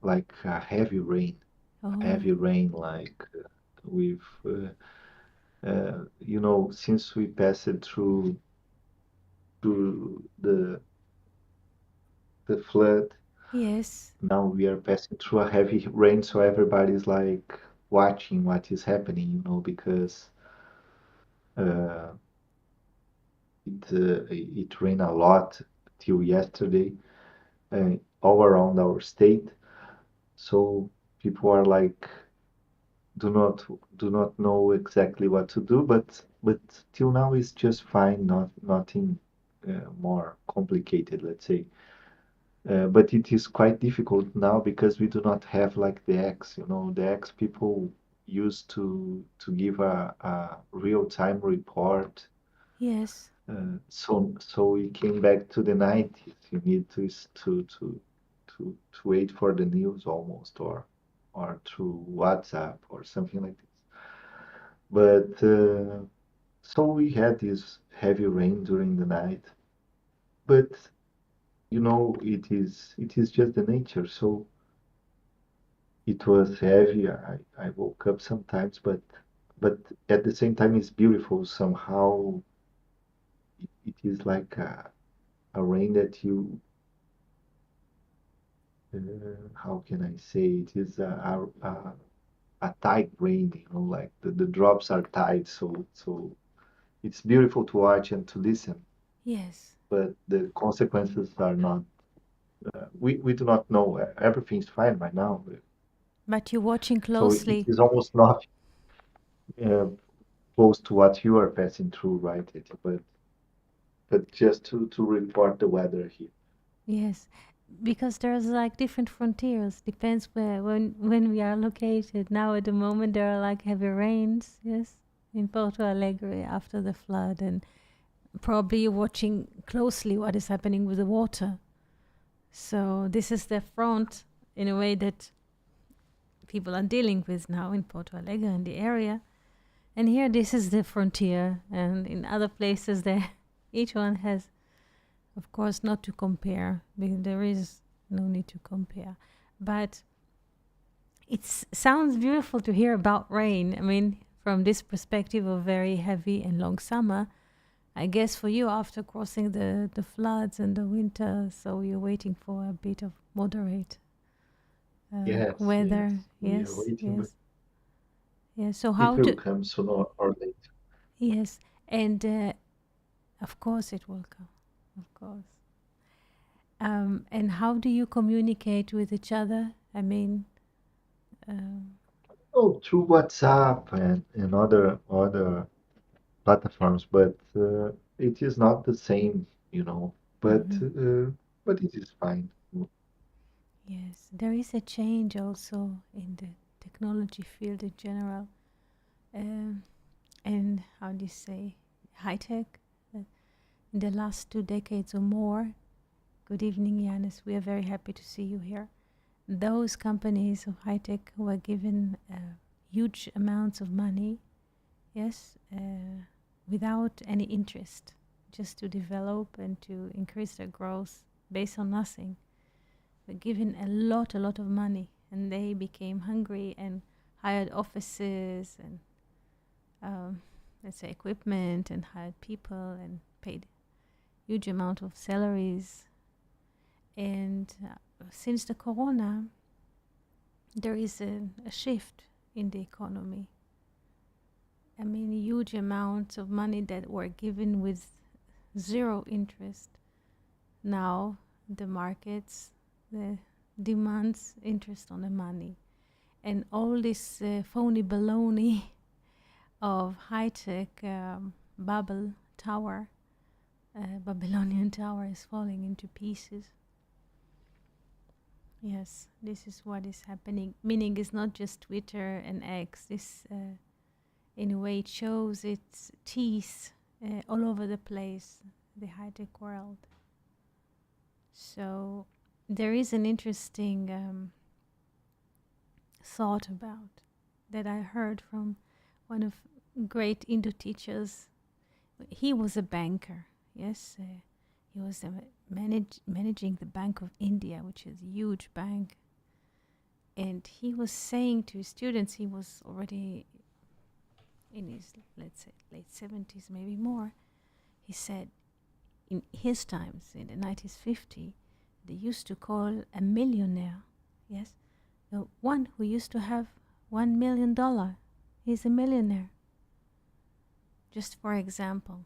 like a Oh, heavy rain, like with since we passed through the flood. yes, Now we are passing through a heavy rain, so everybody's like watching what is happening, because uh, it rained a lot till yesterday, all around our state. So people are like do not do not know exactly what to do, but till now it's just fine, nothing more complicated, let's say. But it is quite difficult now because we do not have like the X. The X people used to give a real-time report. yes, So we came back to the 90s. You need to wait for the news almost, or through WhatsApp or something like this. But so we had this heavy rain during the night. But it is just the nature. So it was heavy. I woke up sometimes, but at the same time, it's beautiful. Somehow, it is like a rain that how can I say? It is a tight rain. Like the drops are tight. So it's beautiful to watch and to listen, yes. but the consequences are not. We do not know. Everything's fine right now. But you're watching So it closely. is almost not uh, close to what you are passing through, right? But just to report the weather here. Yes, because there's like different frontiers. Depends where when we are located. Now at the moment there are like heavy rains. Yes, in Porto Alegre after the flood, and probably you're watching closely what is happening with the water. So this is the front in a way that people are dealing with now in Porto Alegre and the area. And here this is the frontier, and in other places there, each one has, of course, not to compare because there is no need to compare. But it sounds beautiful to hear about rain. I mean, from this perspective of very heavy and long summer, I guess for you after crossing the floods and the winter, so you're waiting for a bit of moderate Yes, yes. weather. We are Yes, waiting, but yes, yes. So it how will do? come sooner or later. Yes, and of course it will come. Of course. And how do you communicate with each other? I mean, um, Oh, through WhatsApp and other platforms, but it is not the same, you know. But mhm. it is fine. Yes, there is a change also in the technology field in general. Um, and how do you say, high tech? In the last 2 decades or more. Good evening, Yanis. We are very happy to see you here. Those companies of high tech were given huge amounts of money, yes, without any interest, just to develop and to increase their growth based on nothing. Were given a lot of money, and they became hungry and hired offices and um, let's say equipment and hired people and paid huge amount of salaries. And since the corona, there is a shift in the economy. I mean, huge amounts of money that were given with zero interest. Now the markets the demands interest on the money, and all this phony baloney of high tech bubble tower, Babylonian tower is falling into pieces. Yes, this is what is happening. Meaning, it's not just Twitter and X. This, in a way, it shows its teeth all over the place, the high tech world. So there is an interesting thought about that I heard from one of great Indo teachers. He was a banker. Yes, he was managing the Bank of India, which is a huge bank. And he was saying to his students, he was already in his, let's say, late 70s, maybe more. He said in his times, in the 1950s, they used to call a millionaire, yes, the one who used to have $1 million. He's a millionaire, just for example.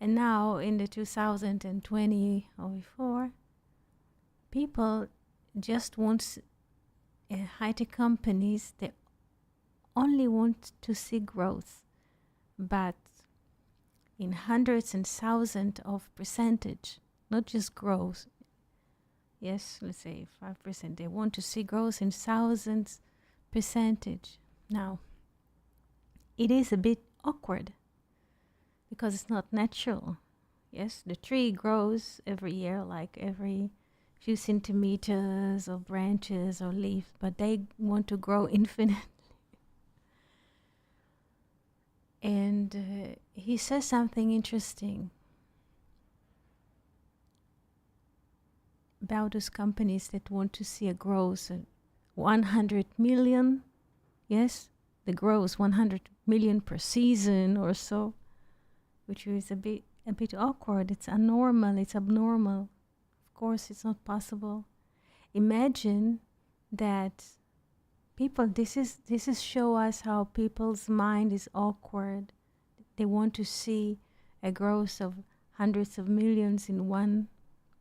And now in the 2020 or before, people just want high-tech companies, they only want to see growth, but in hundreds and thousands of percentage, not just growth. Yes, let's say 5%. They want to see growth in thousands percentage. Now, it is a bit awkward because it's not natural. Yes, the tree grows every year, like every few centimeters of branches or leaves, but they want to grow infinite. And he says something interesting about those companies that want to see a growth, 100 million, yes, the growth 100 million per season or so, which is a bit awkward. It's abnormal. Of course, it's not possible. Imagine that people. This is show us how people's mind is awkward. They want to see a growth of hundreds of millions in one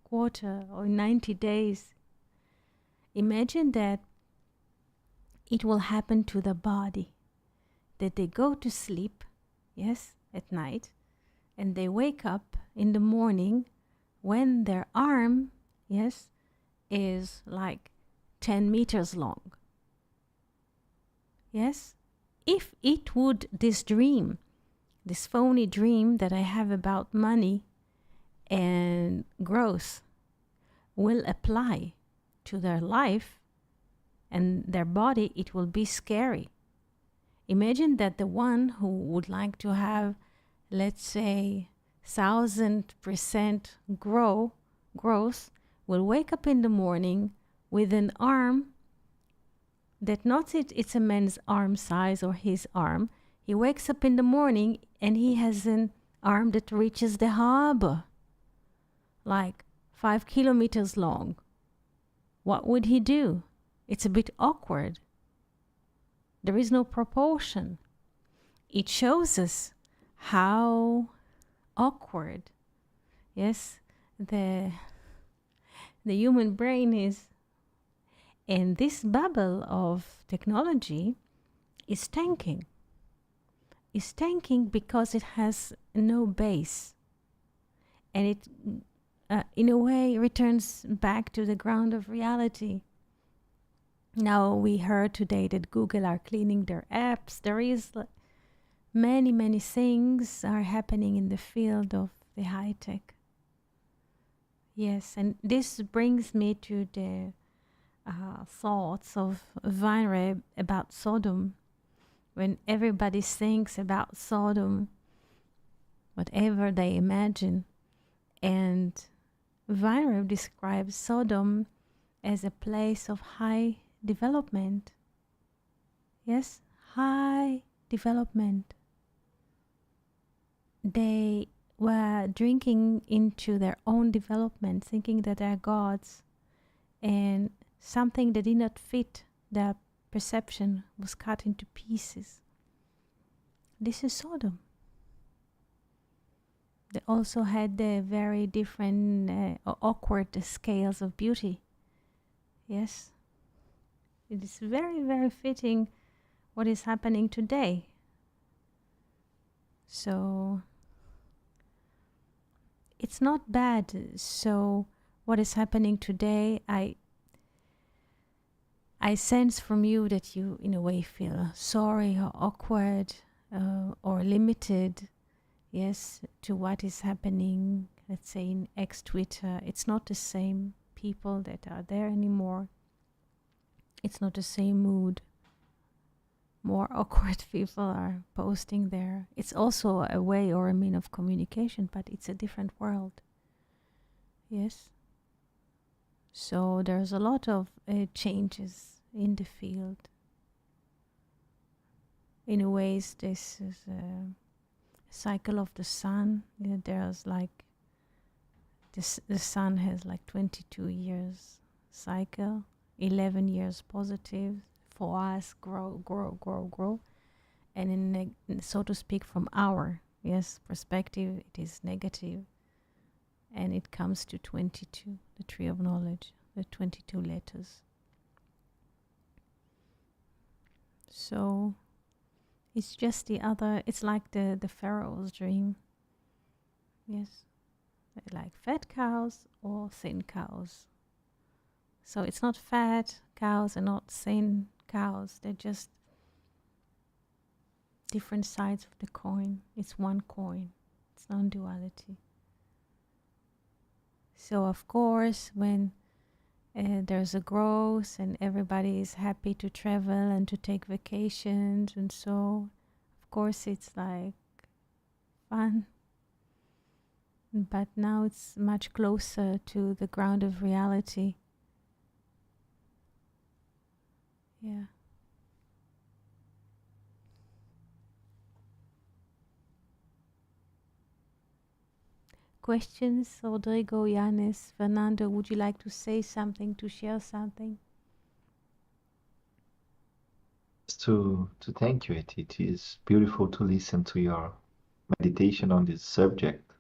quarter or 90 days. Imagine that it will happen to the body, that they go to sleep, yes, at night, and they wake up in the morning when their arm, yes, is like 10 meters long. Yes? If it would, this phony dream that I have about money and growth will apply to their life and their body, it will be scary. Imagine that the one who would like to have, let's say, 1,000% growth will wake up in the morning with an arm that not it's a man's arm size or his arm. He wakes up in the morning and he has an arm that reaches the harbor, like 5 kilometers long. What would he do? It's a bit awkward. There is no proportion. It shows us how awkward, yes, the human brain is. And this bubble of technology is tanking. It's tanking because it has no base. And it, in a way, returns back to the ground of reality. Now, we heard today that Google are cleaning their apps. There is many things are happening in the field of the high tech. Yes, and this brings me to the thoughts of Weinreb about Sodom. When everybody thinks about Sodom, whatever they imagine, and Weinreb describes Sodom as a place of high development. Yes, high development. They were drinking into their own development, thinking that they're gods, and something that did not fit their perception was cut into pieces. This is Sodom. They also had the very different awkward scales of beauty. Yes, it is very fitting what is happening today. So it's not bad. So what is happening today, I sense from you that you in a way feel sorry or awkward or limited, yes, to what is happening, let's say in X-Twitter. It's not the same people that are there anymore. It's not the same mood. More awkward people are posting there. It's also a way or a mean of communication, but it's a different world. Yes. So there's a lot of changes in the field. In a ways, this is a cycle of the sun. There's like the sun has like 22 years cycle, 11 years positive for us, grow, grow, grow, grow, and so to speak, from our perspective, it is negative, and it comes to 22, the tree of knowledge, the 22 letters. So it's just it's like the pharaoh's dream. Yes, like fat cows or thin cows. So it's not fat cows and not thin cows. They're just different sides of the coin. It's one coin. It's non-duality. So of course, when there's a growth and everybody is happy to travel and to take vacations, and so of course it's like fun. But now it's much closer to the ground of reality. Yeah. Questions, Rodrigo, Yanis, Fernando, would you like to say something, to share something? To thank you. It is beautiful to listen to your meditation on this subject.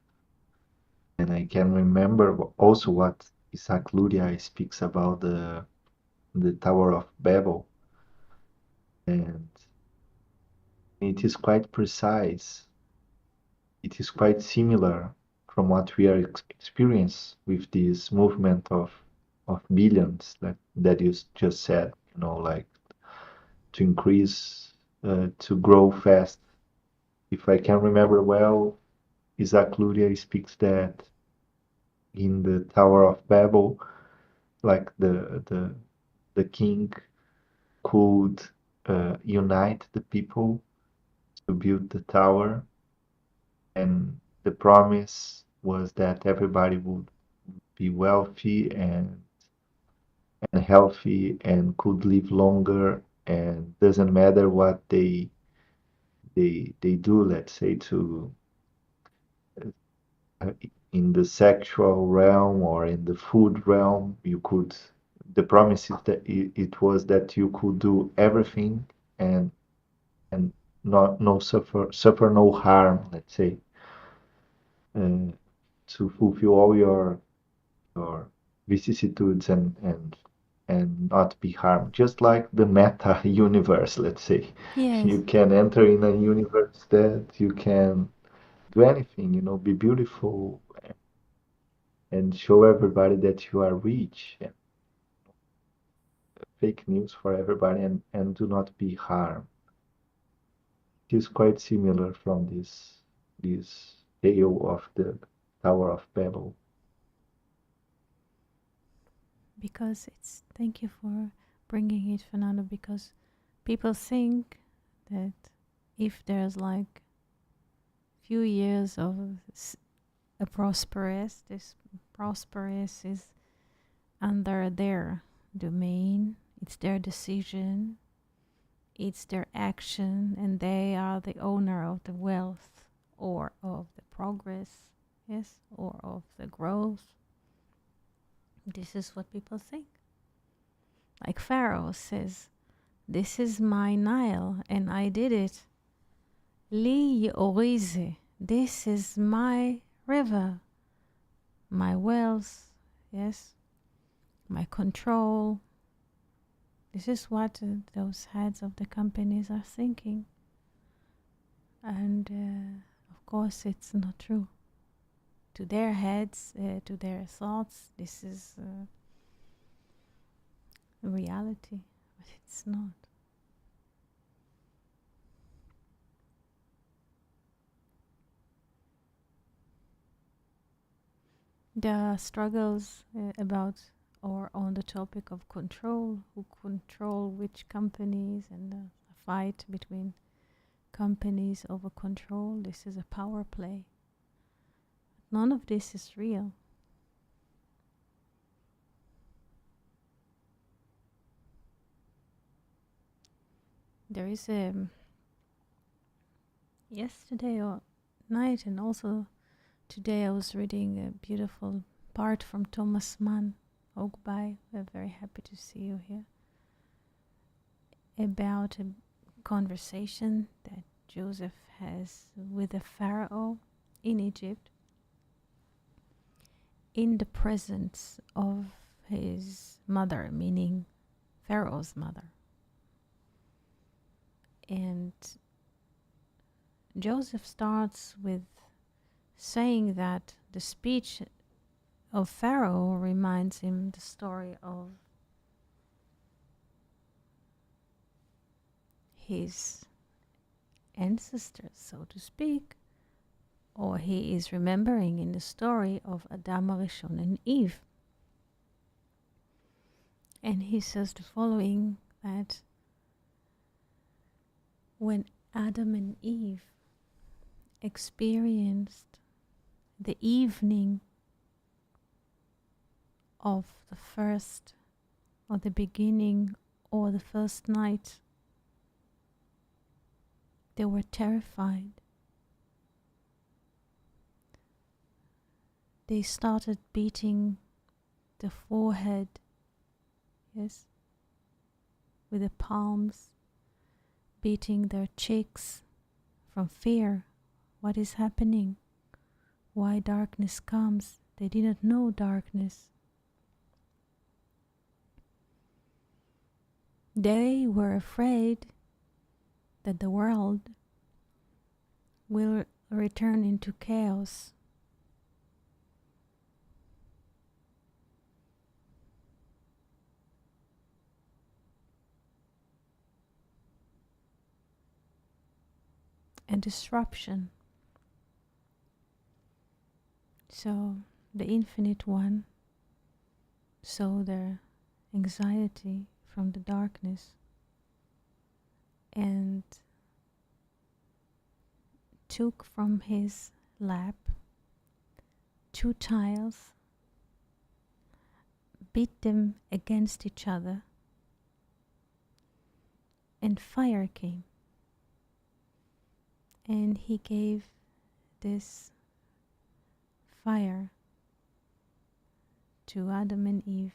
And I can remember also what Isaac Luria speaks about the Tower of Babel. And it is quite precise. It is quite similar from what we are experience with this movement of billions that you just said, like to increase, to grow fast. If I can remember well, Isaac Luria speaks that in the Tower of Babel, like the king could unite the people to build the tower, and the promise was that everybody would be wealthy and healthy and could live longer, and doesn't matter what they do, let's say, to uh, in the sexual realm or in the food realm. You could, the promise is that it was that you could do everything, and and not no suffer no harm, let's say, uh, to fulfill all your vicissitudes and not be harmed. Just like the meta universe, let's say. Yes. You can enter in a universe that you can do anything, be beautiful and show everybody that you are rich, and fake news for everybody, and do not be harmed. It is quite similar from this tale of the Tower of Babel. Because thank you for bringing it, Fernando, because people think that if there's like few years of this prosperous is under their domain, it's their decision, it's their action, and they are the owner of the wealth or of the progress, yes, or of the growth. This is what people think. Like Pharaoh says, this is my Nile and I did it. Li Orize, this is my river, my wealth, yes, my control. This is what those heads of the companies are thinking. And of course, it's not true. To their heads, to their thoughts, this is reality, but it's not. There are struggles about or on the topic of control, who control which companies, and a fight between companies over control. This is a power play. None of this is real. there is a yesterday or night, and also today I was reading a beautiful part from Thomas Mann, Ogbai. We're very happy to see you here. About a conversation that Joseph has with a pharaoh in Egypt in the presence of his mother, meaning Pharaoh's mother. And Joseph starts with saying that the speech of Pharaoh reminds him the story of his ancestors, so to speak, or he is remembering in the story of Adam Arishon and Eve. And he says the following, that when Adam and Eve experienced the evening of the first, or the beginning, or the first night, they were terrified. They started beating the forehead, yes, with the palms, beating their cheeks from fear. What is happening? Why darkness comes? They didn't know darkness. They were afraid that the world will return into chaos. And disruption. So the Infinite One saw their anxiety from the darkness and took from his lap 2 tiles, beat them against each other, and fire came. And he gave this fire to Adam and Eve,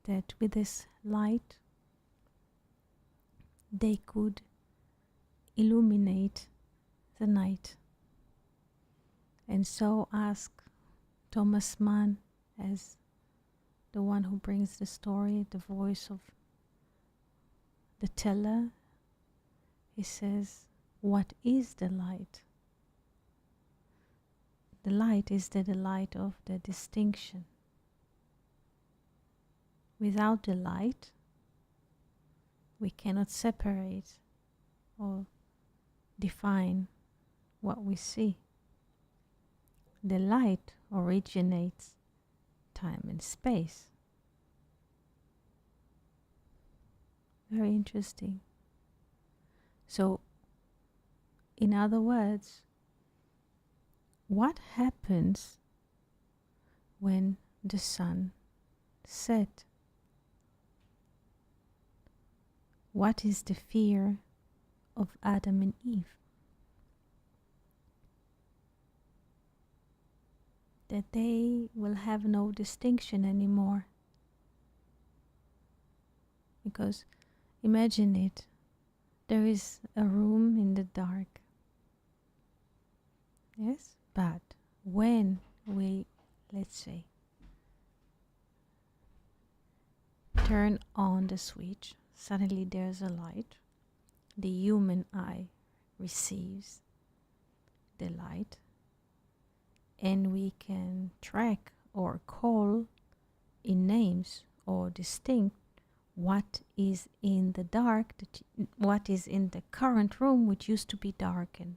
that with this light they could illuminate the night. And so ask Thomas Mann, as the one who brings the story, the voice of the teller, he says, what is the light? The light is the light of the distinction. Without the light, we cannot separate or define what we see. The light originates time and space. Very interesting. So, in other words, what happens when the sun sets? What is the fear of Adam and Eve? That they will have no distinction anymore. Because imagine it, there is a room in the dark. Yes, but when we, let's say, turn on the switch, suddenly there's a light. The human eye receives the light, and we can track or call in names or distinct what is in the dark, what is in the current room which used to be darkened.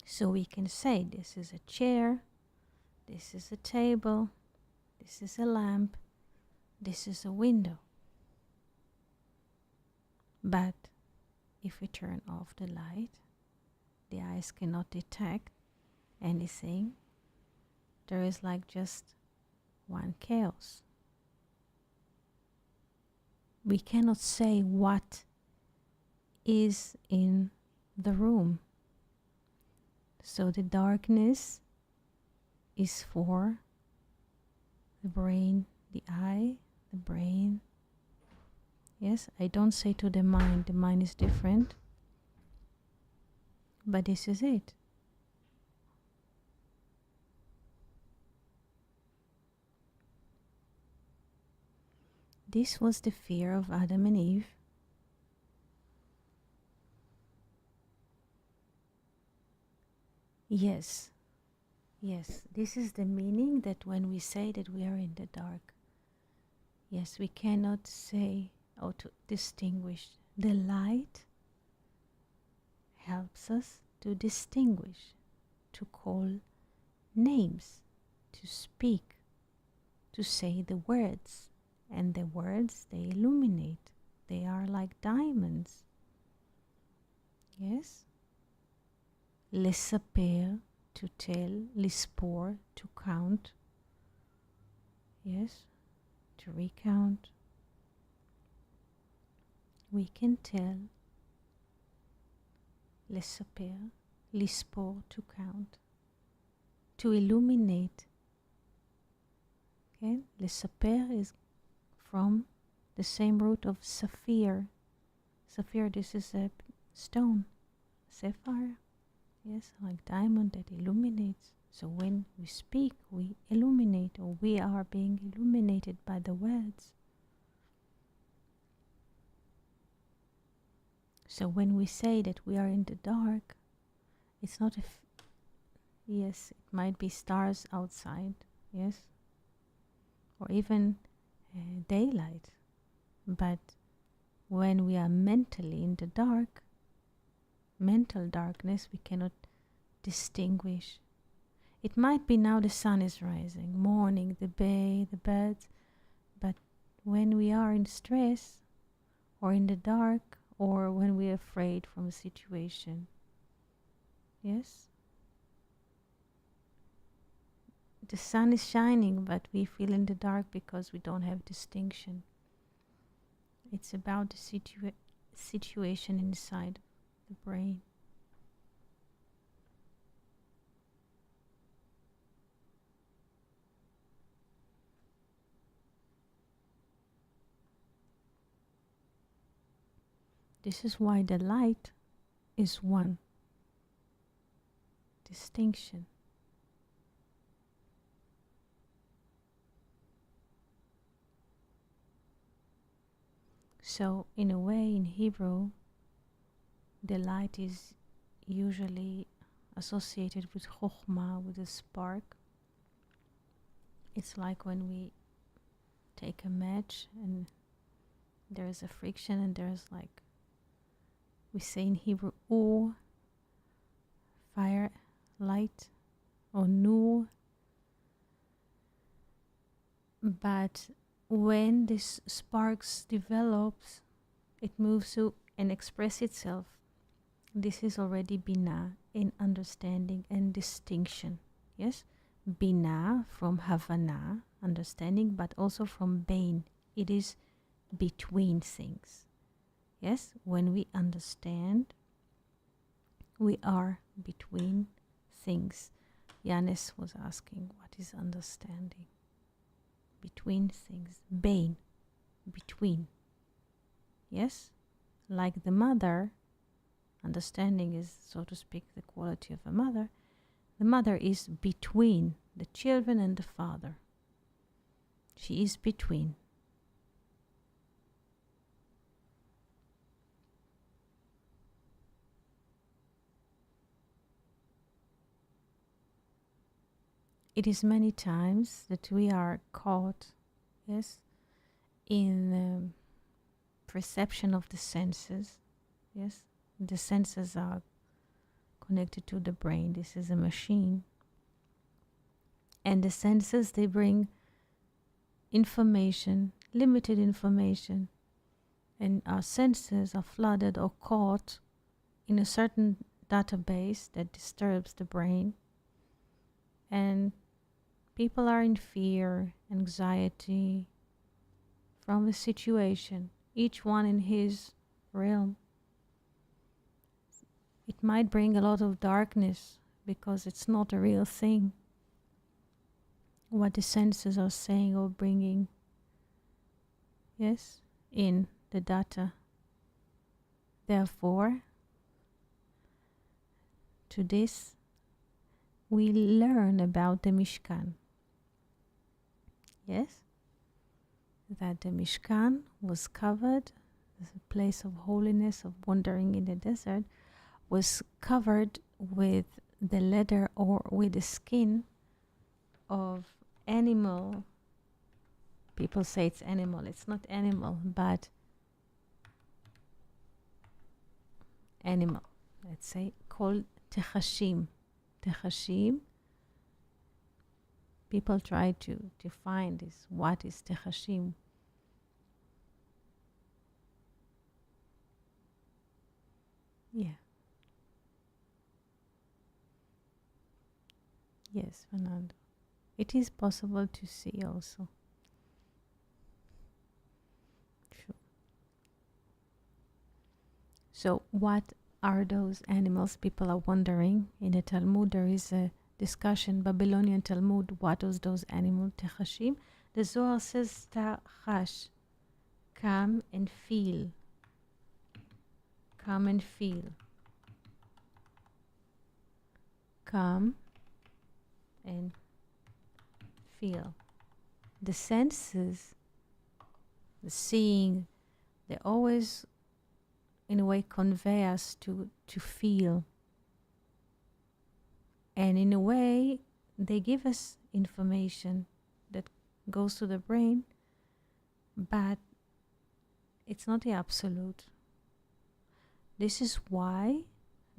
So we can say this is a chair, this is a table, this is a lamp, this is a window. But if we turn off the light, the eyes cannot detect anything. There is like just one chaos. we cannot say what is in the room. So the darkness is for the brain, the eye, the brain. Yes, I don't say to the mind is different, but this is it. This was the fear of Adam and Eve. Yes, yes, this is the meaning that when we say that we are in the dark, yes, we cannot say or to distinguish. The light helps us to distinguish, to call names, to speak, to say the words. And the words, they illuminate. They are like diamonds. Yes? Lesaper, to tell. Lispor, to count. Yes? To recount. We can tell. Lesaper, lispor, to count. To illuminate. Okay? Lesaper is from the same root of sapphire. Sapphire, this is a stone. Sapphire, yes, like diamond that illuminates. So when we speak, we illuminate, or we are being illuminated by the words. So when we say that we are in the dark, it's not yes, it might be stars outside, yes, or even daylight. But when we are mentally in the dark, mental darkness, we cannot distinguish. It might be now the sun is rising, morning, the bay, the birds, but when we are in stress or in the dark or when we are afraid from a situation, yes, the sun is shining, but we feel in the dark because we don't have distinction. It's about the situation inside the brain. This is why the light is one. Distinction. So, in a way, in Hebrew, the light is usually associated with chokhmah, with a spark. It's like when we take a match and there is a friction and there's like, we say in Hebrew, or fire, light, or nur. But when this sparks develops, it moves to and express itself. This is already bina, in understanding and distinction. Yes, bina from havana, understanding, but also from bain. It is between things. Yes, when we understand, we are between things. Yanis was asking, what is understanding? Between things. Bain, between. Yes, like the mother, understanding is, so to speak, the quality of a mother. The mother is between the children and the father. She is between. It is many times that we are caught, yes, in perception of the senses. Yes, the senses are connected to the brain. This is a machine. And the senses, they bring information, limited information. And our senses are flooded or caught in a certain database that disturbs the brain. And people are in fear, anxiety from the situation. each one in his realm. It might bring a lot of darkness because it's not a real thing. What the senses are saying or bringing, yes, in the data. Therefore, to this, we learn about the Mishkan. Yes? That the Mishkan was covered, the place of holiness, of wandering in the desert, was covered with the leather or with the skin of animal. People say it's animal. It's not animal, but animal. Let's say called techashim. Techashim. People try to define this. What is techashim? Yeah. Yes, Fernando. It is possible to see also. Sure. So what are those animals? People are wondering. In the Talmud there is a discussion, Babylonian Talmud, what was those animals, techashim? The Zohar says tachash, come and feel. Come and feel. Come and feel. The senses, the seeing, they always in a way convey us to feel. And in a way, they give us information that goes to the brain, but it's not the absolute. This is why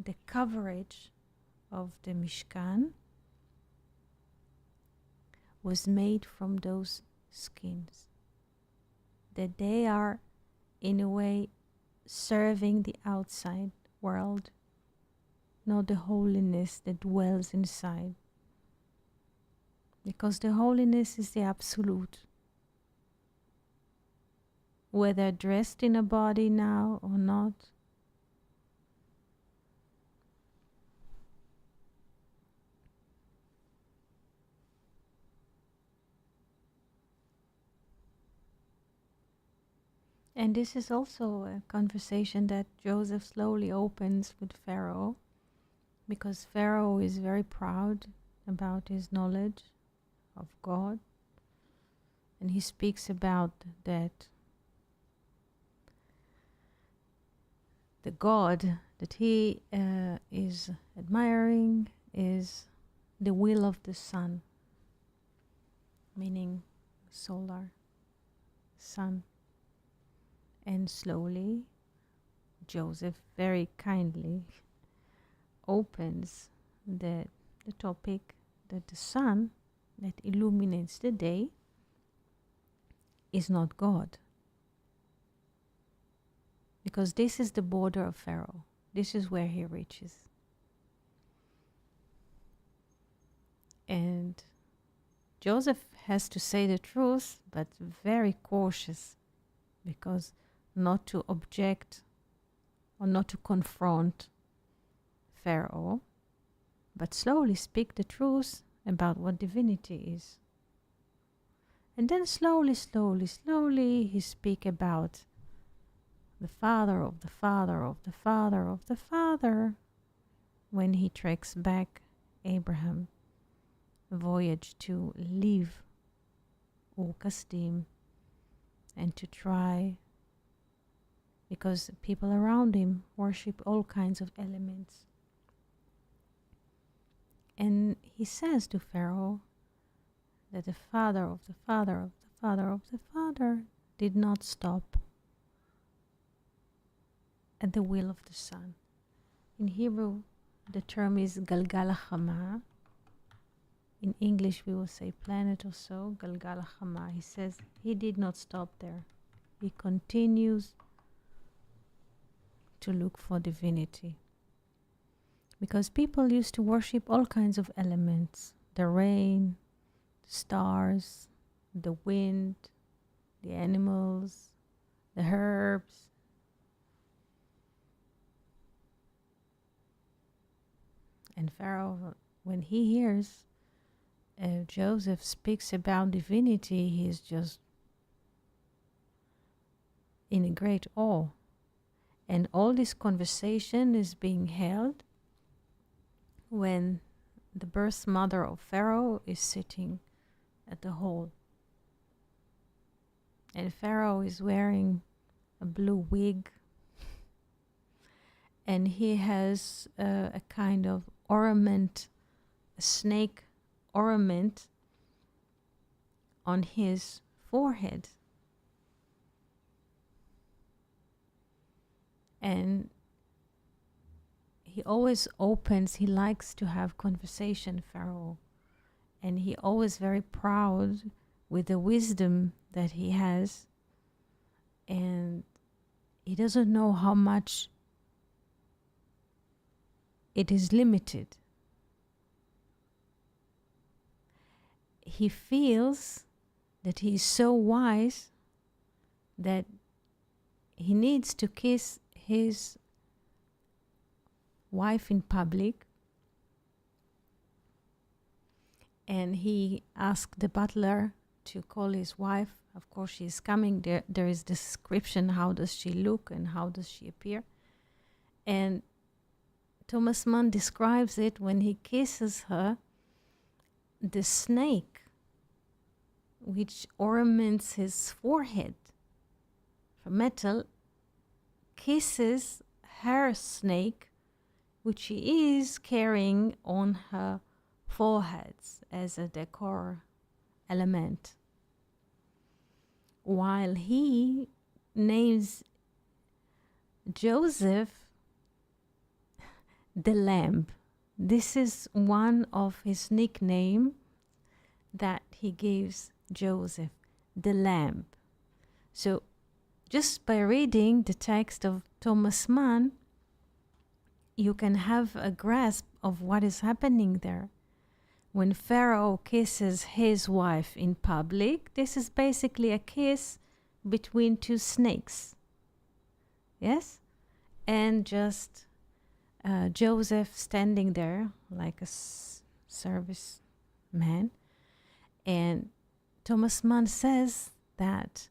the coverage of the Mishkan was made from those skins. That they are, in a way, serving the outside world, not the holiness that dwells inside. Because the holiness is the absolute. Whether dressed in a body now or not, and this is also a conversation that Joseph slowly opens with Pharaoh, because Pharaoh is very proud about his knowledge of God, and he speaks about that the God that he is admiring is the will of the sun, meaning solar sun. And slowly, Joseph very kindly opens the topic that the sun that illuminates the day is not God. Because this is the border of Pharaoh. This is where he reaches. And Joseph has to say the truth, but very cautious, because not to object or not to confront Pharaoh, but slowly speak the truth about what divinity is. And then slowly he speak about the father of the father of the father of the father, when he tracks back Abraham, voyage to leave Ur Kasdim and to try, because people around him worship all kinds of elements. And he says to Pharaoh that the father of the father of the father of the father did not stop at the will of the sun. In Hebrew, the term is Galgal HaChama. In English, we will say planet or so, Galgal HaChama. He says he did not stop there. He continues to look for divinity. Because people used to worship all kinds of elements. The rain, the stars, the wind, the animals, the herbs. And Pharaoh, when he hears Joseph speaks about divinity, he's just in a great awe. And all this conversation is being held when the birth mother of Pharaoh is sitting at the hall. And Pharaoh is wearing a blue wig, and he has a kind of ornament, a snake ornament on his forehead. And he always opens, he likes to have conversation, Pharaoh. And he always very proud with the wisdom that he has. And he doesn't know how much it is limited. He feels that he is so wise that he needs to kiss his wife in public, and he asked the butler to call his wife. Of course, she is coming. There is description, how does she look and how does she appear. And Thomas Mann describes it when he kisses her, the snake which ornaments his forehead from metal kisses her snake, which she is carrying on her foreheads as a decor element, while he names Joseph the Lamb. This is one of his nickname that he gives Joseph, the Lamb. So just by reading the text of Thomas Mann, you can have a grasp of what is happening there. When Pharaoh kisses his wife in public, this is basically a kiss between two snakes. Yes? And just Joseph standing there like a service man. And Thomas Mann says that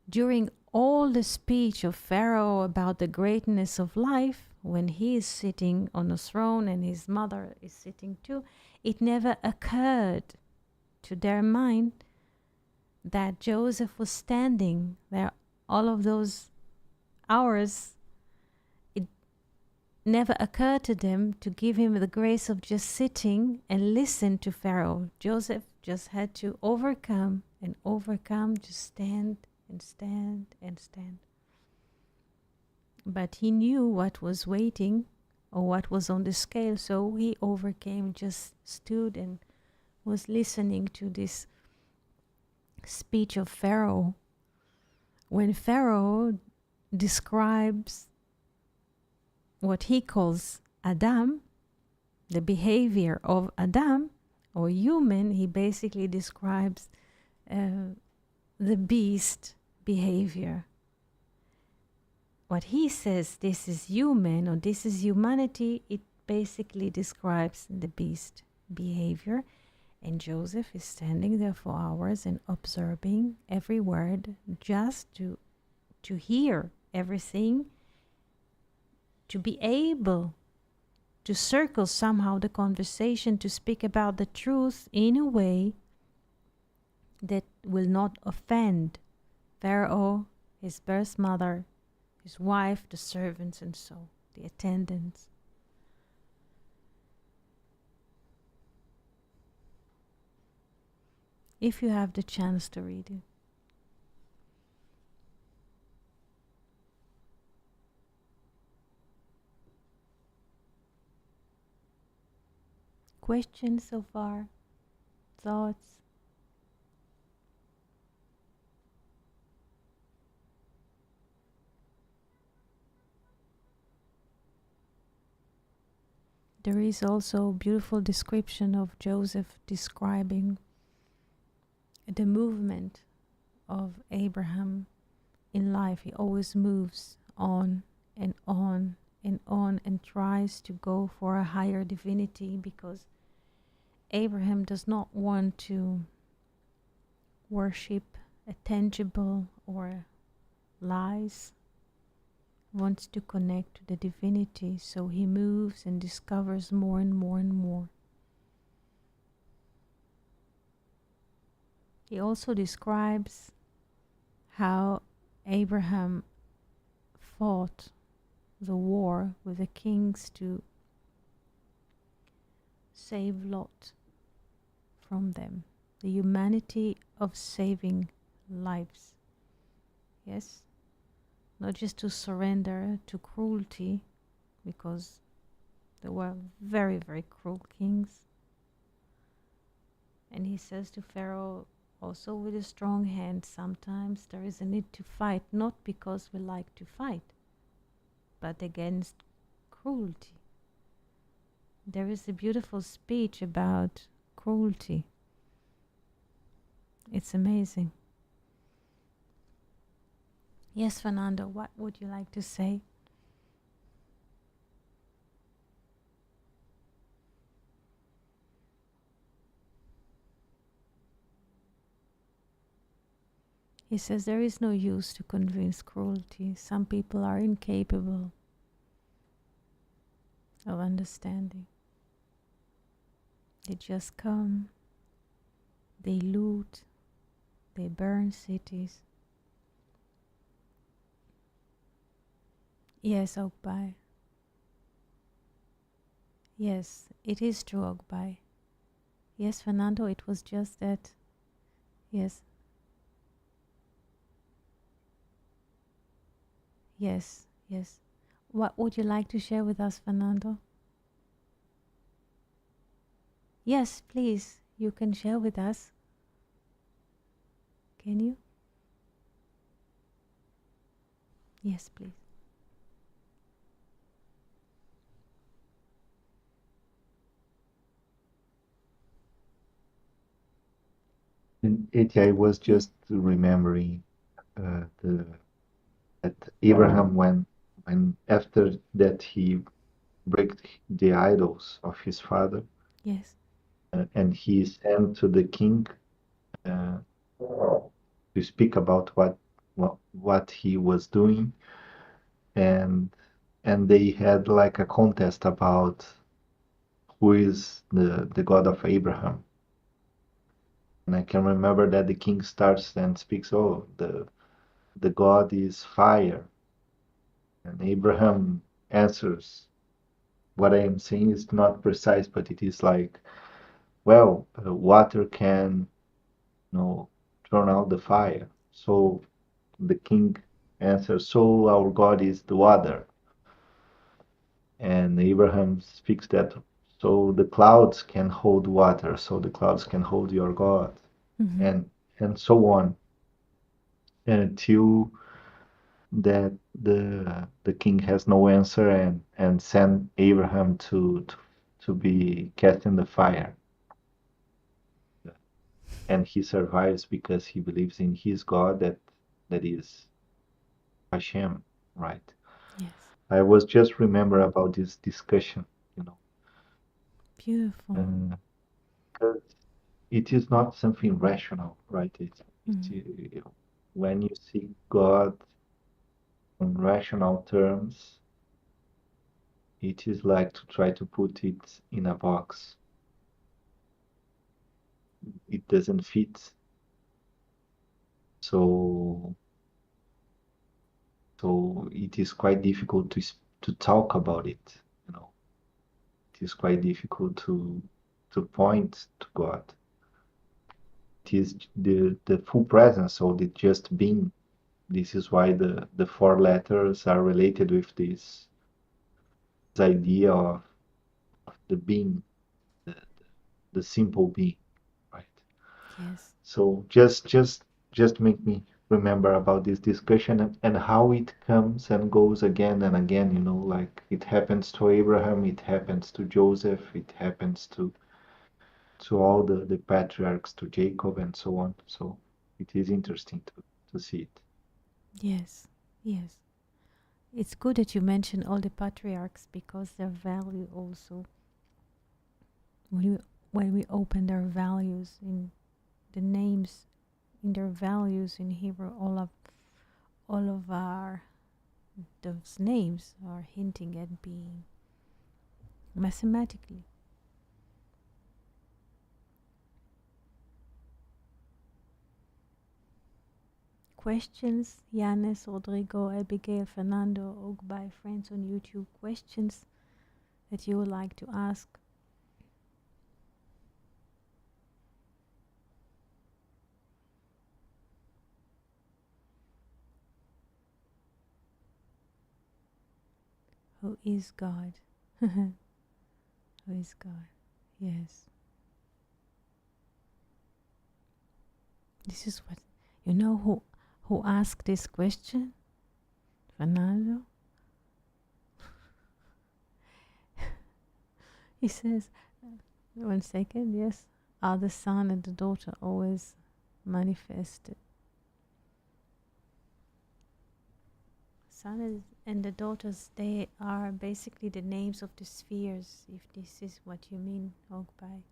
during all the speech of Pharaoh about the greatness of life, when he is sitting on a throne and his mother is sitting too, it never occurred to their mind that Joseph was standing there all of those hours. It never occurred to them to give him the grace of just sitting and listen to Pharaoh. Joseph just had to overcome and overcome, just stand and stand and stand. But he knew what was waiting or what was on the scale, so he overcame, just stood and was listening to this speech of Pharaoh. When Pharaoh describes what he calls Adam, the behavior of Adam or human, he basically describes the beast behavior. What he says, this is human or this is humanity, it basically describes the beast behavior. And Joseph is standing there for hours and observing every word, just to hear everything, to be able to circle somehow the conversation, to speak about the truth in a way that will not offend Pharaoh, his birth mother, his wife, the servants, and so the attendants. If you have the chance to read it. Questions so far? Thoughts? There is also a beautiful description of Joseph describing the movement of Abraham in life. He always moves on and on and on and tries to go for a higher divinity, because Abraham does not want to worship a tangible or lies, wants to connect to the divinity, so he moves and discovers more and more and more. He also describes how Abraham fought the war with the kings to save Lot from them. The humanity of saving lives. Yes? Not just to surrender to cruelty, because they were very, very cruel kings. And he says to Pharaoh, also with a strong hand, sometimes there is a need to fight, not because we like to fight, but against cruelty. There is a beautiful speech about cruelty. It's amazing. Yes, Fernando, what would you like to say? He says there is no use to convince cruelty. Some people are incapable of understanding. They just come, they loot, they burn cities. Yes, Ogbai. Yes, it is true, Ogbai. Yes, Fernando, it was just that. Yes, yes, yes. What would you like to share with us, Fernando? Yes, please, you can share with us. Can you? Yes, please. And I was Yes. just remembering the that Abraham, when after that he break the idols of his father, Yes. and he sent to the king uh, to speak about what he was doing, and they had like a contest about who is the God of Abraham. And I can remember that the king starts and speaks, oh, the God is fire. And Abraham answers, what I am saying is not precise, but it is like, well, water can, turn out the fire. So the king answers, so our God is the water. And Abraham speaks that, so the clouds can hold water, so the clouds can hold your God, Mm-hmm. and so on, until that the king has no answer, and send Abraham to be cast in the fire. And he survives because he believes in his God, that is Hashem, right? Yes. I was just remember about this discussion, you know, Beautiful. uh, 'cause it is not something rational, right? Mm. When you see God on rational terms, it is like to try to put it in a box. It doesn't fit. So it is quite difficult to talk about it. You know, it is quite difficult to point to God. It is the full presence, so the just being. This is why the four letters are related with this idea of the being, the, the simple being, right? Yes. So just make me remember about this discussion, and how it comes and goes again and again, like it happens to Abraham, it happens to Joseph, it happens to all the patriarchs, to Jacob and so on. So it is interesting to see it. Yes, yes. It's good that you mention all the patriarchs because their value also, when we, when we open their values in the names, in their values in Hebrew, all of our those names are hinting at being mathematically. Questions, Yanis, Rodrigo, Abigail, Fernando, Ogbai, friends on YouTube, questions that you would like to ask? Who is God? Who is God? Yes. This is what, you know who asked this question? Fernando? He says, 1 second, yes. Are the son and the daughter always manifested? Son and the daughters, they are basically the names of the spheres, if this is what you mean, Ogbai.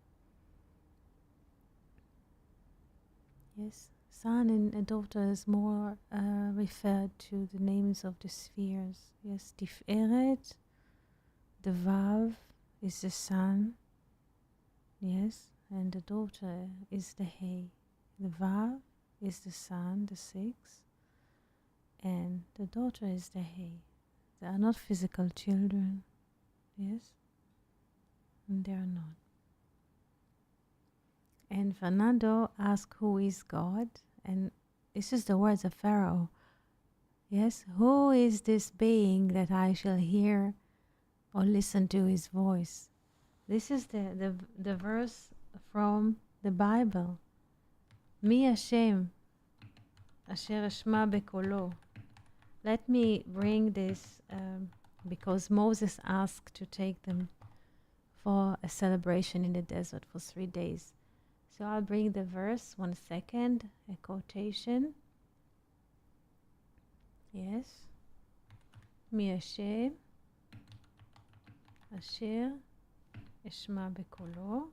Yes, son and a daughter is more referred to the names of the spheres. Yes, Tiferet, the Vav is the son. Yes, and the daughter is the Hey. The Vav is the son, the 6, and the daughter is the Hey. They are not physical children. Yes, and they are not. And Fernando asked, who is God? And this is the words of Pharaoh. Yes, who is this being that I shall hear or listen to his voice? This is the verse from the Bible. Mi Hashem, asher eshma bekolo. Let me bring this because Moses asked to take them for a celebration in the desert for 3 days. So I'll bring the verse, 1 second, a quotation. Yes. Mi Hashem, asher eshma bekolo.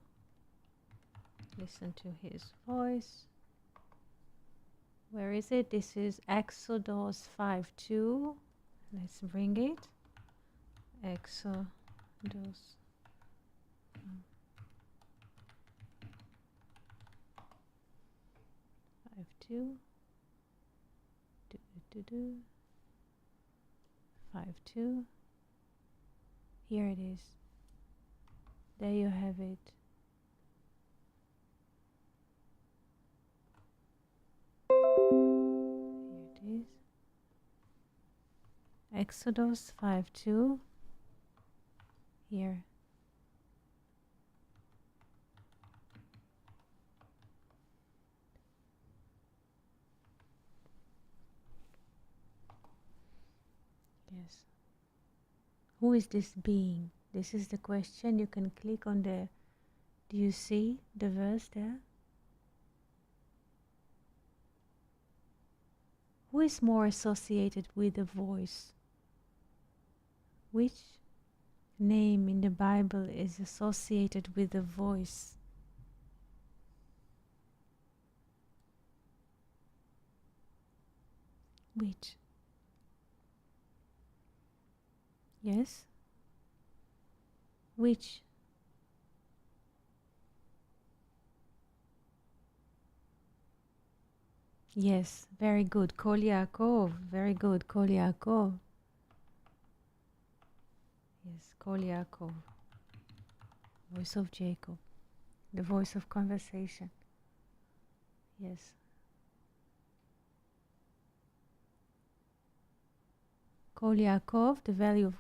Listen to his voice. Where is it? This is Exodus 5:2. Let's bring it. Exodus 5:2. 5:2. Here it is. There you have it. Here it is. Exodus 5:2. Here. Yes. Who is this being? This is the question. You can click on the, do you see the verse there? Who is more associated with the voice? Which name in the Bible is associated with the voice? Which? Yes? Which? Yes, very good. Kol Yaakov. Very good. Kol Yaakov. Yes, Kol Yaakov. Voice of Jacob. The voice of conversation. Yes. Kol Yaakov, the value of,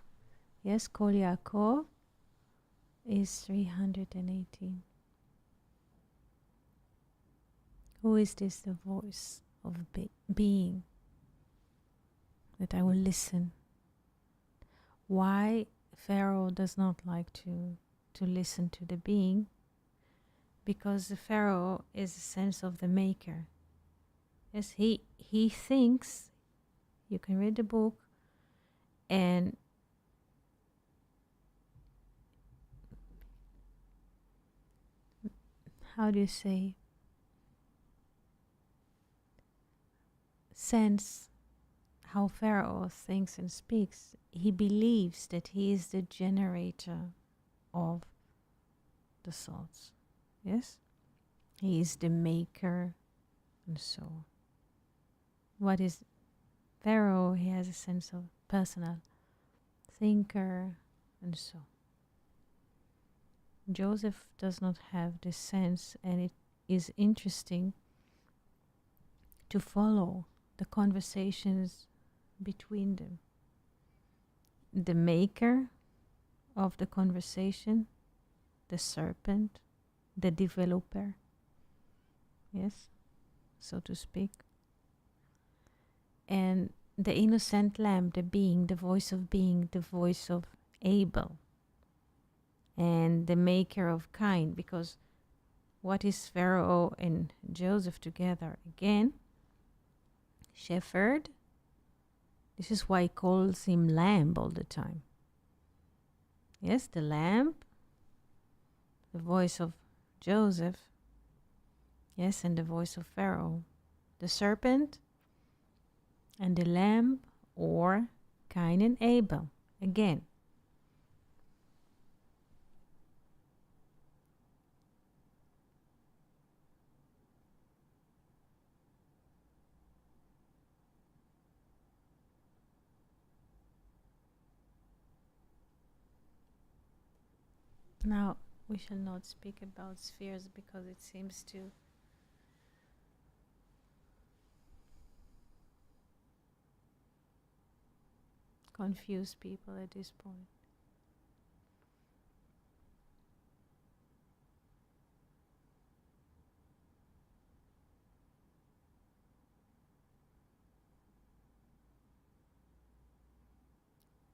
yes, Kol Yaakov is 318. Who is this, the voice of being that I will listen? Why Pharaoh does not like to listen to the being? Because the Pharaoh is a sense of the maker. Yes, he thinks You can read the book, and how do you say, sense how Pharaoh thinks and speaks. He believes that he is the generator of the thoughts. Yes? He is the maker, and so on. What is Pharaoh? He has a sense of personal thinker, and so. Joseph does not have this sense, and it is interesting to follow the conversations between them. The maker of the conversation, the serpent, the developer, yes, so to speak, and the innocent lamb, the being, the voice of being, the voice of Abel, and the maker of Cain, because what is Pharaoh and Joseph together? Again, shepherd. This is why he calls him lamb all the time. Yes, the lamb, the voice of Joseph, yes, and the voice of Pharaoh. The serpent and the lamb, or Cain and Abel, again. Now, we shall not speak about spheres because it seems to confuse people at this point.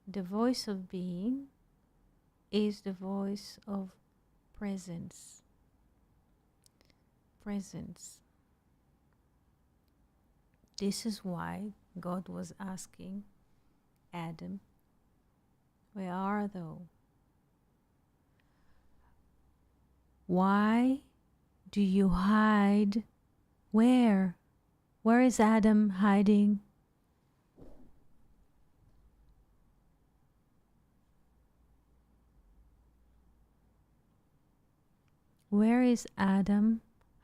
The voice of being is the voice of presence. Presence. This is why God was asking Adam, where art thou? Why do you hide? Where? Where is Adam hiding? Where is Adam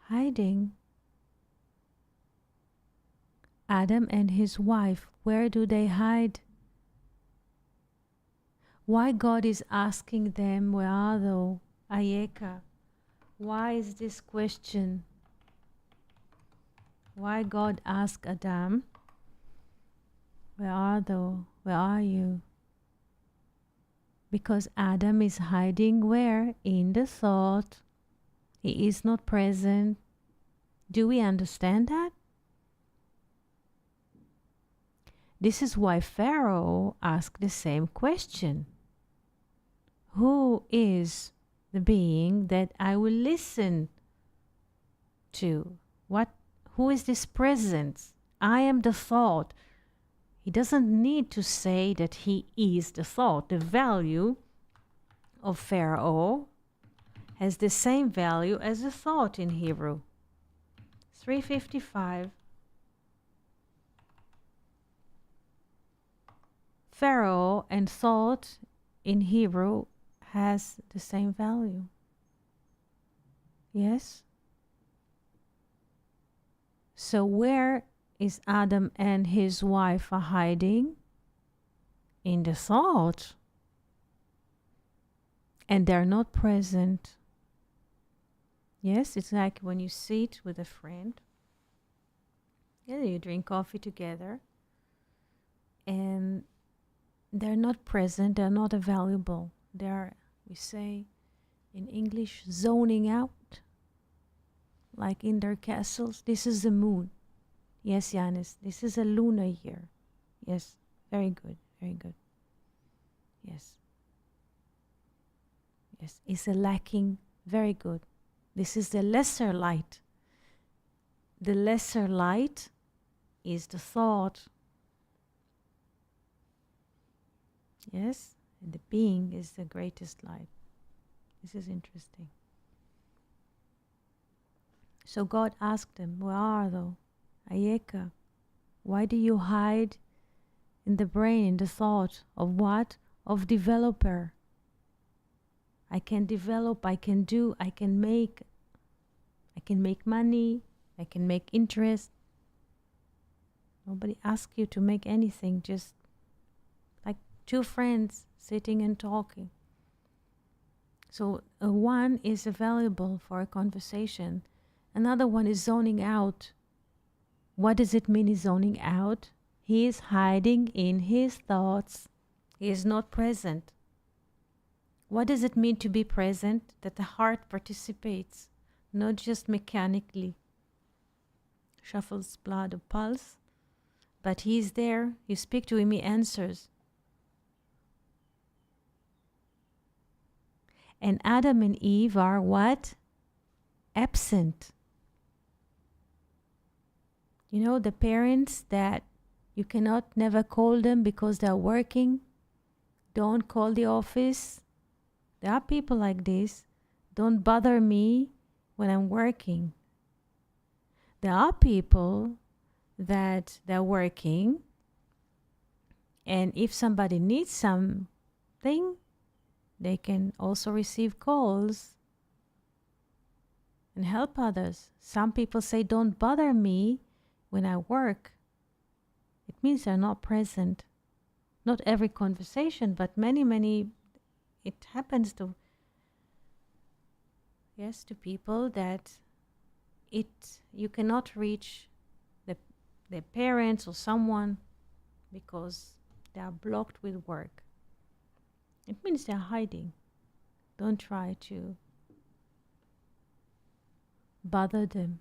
hiding? Adam and his wife, where do they hide? Why God is asking them, where are thou, Ayeka? Why is this question? Why God asked Adam, where are thou? Where are you? Because Adam is hiding where? In the thought. He is not present. Do we understand that? This is why Pharaoh asked the same question. Who is the being that I will listen to? Who is this presence? I am the thought. He doesn't need to say that he is the thought. The value of Pharaoh has the same value as a thought in Hebrew. 355. Pharaoh and thought in Hebrew has the same value. Yes? So where is Adam and his wife are hiding? In the thought. And they're not present. Yes, it's like when you sit with a friend. Yeah, you drink coffee together. And they're not present, they're not available. They're, we say in English, zoning out. Like in their castles. This is the moon. Yes, Yanis, this is a lunar year. Yes, very good, very good. Yes. Yes, it's a lacking, very good. This is the lesser light. The lesser light is the thought. Yes? And the being is the greatest light. This is interesting. So God asked them, where are thou? Ayeka, why do you hide in the brain, in the thought of what? Of developer. I can develop, I can do, I can make money, I can make interest. Nobody asks you to make anything, just like two friends sitting and talking. So one is available for a conversation. Another one is zoning out. What does it mean he's zoning out? He is hiding in his thoughts. He is not present. What does it mean to be present? That the heart participates, not just mechanically shuffles blood or pulse, but he's there. You speak to him, he answers. And Adam and Eve are what? Absent. You know, the parents that you cannot never call them because they're working. Don't call the office. There are people like this. Don't bother me when I'm working. There are people that they're working, and if somebody needs something, they can also receive calls and help others. Some people say, don't bother me when I work. It means they're not present. Not every conversation, but many, it happens to, yes, to people that you cannot reach their parents or someone because they are blocked with work. It means they're hiding. Don't try to bother them.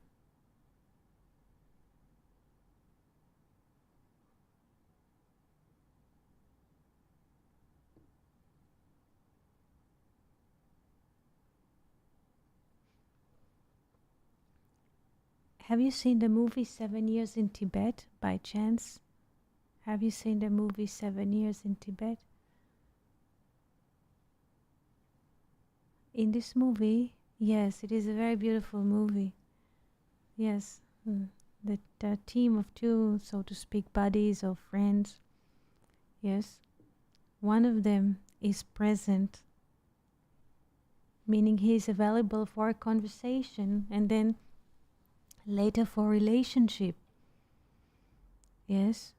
Have you seen the movie 7 Years in Tibet by chance? Have you seen the movie 7 Years in Tibet? In this movie, yes, it is a very beautiful movie. Yes, the team of two, so to speak, buddies or friends. Yes, one of them is present, meaning he is available for a conversation, and then later for relationship. Yes.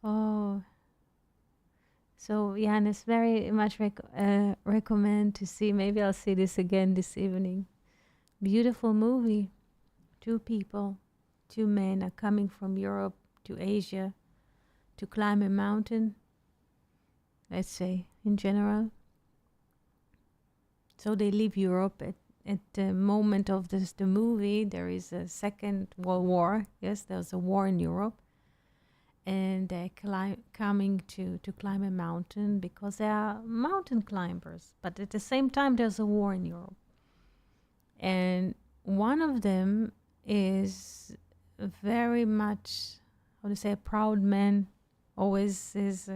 Oh, so Janis, very much recommend to see. Maybe I'll see this again this evening. Beautiful movie. Two people, two men are coming from Europe to Asia to climb a mountain, let's say, in general. So they leave Europe at the moment of the movie. There is a Second World War. Yes, there's a war in Europe. And they're coming to climb a mountain because they are mountain climbers. But at the same time, there's a war in Europe. And one of them is very much, how to say, a proud man, always is,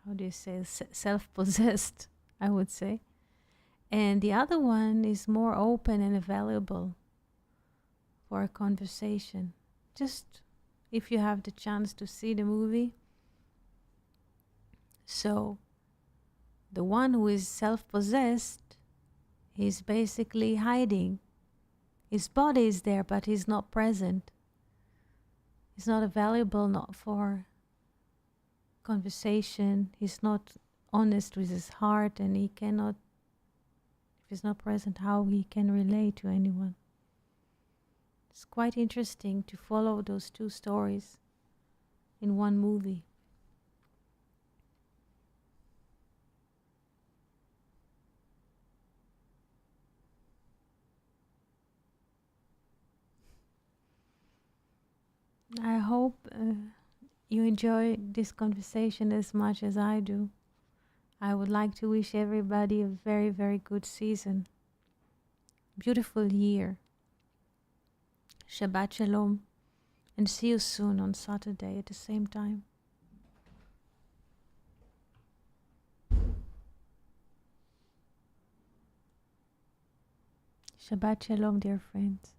how do you say, self-possessed, I would say. And the other one is more open and available for a conversation. Just if you have the chance to see the movie. So the one who is self-possessed is basically hiding. His body is there, but he's not present. He's not available, not for conversation. He's not honest with his heart, and he cannot, if he's not present, how he can relate to anyone. It's quite interesting to follow those two stories in one movie. I hope you enjoy this conversation as much as I do. I would like to wish everybody a very, very good season. Beautiful year. Shabbat Shalom. and see you soon on Saturday at the same time. Shabbat Shalom, dear friends.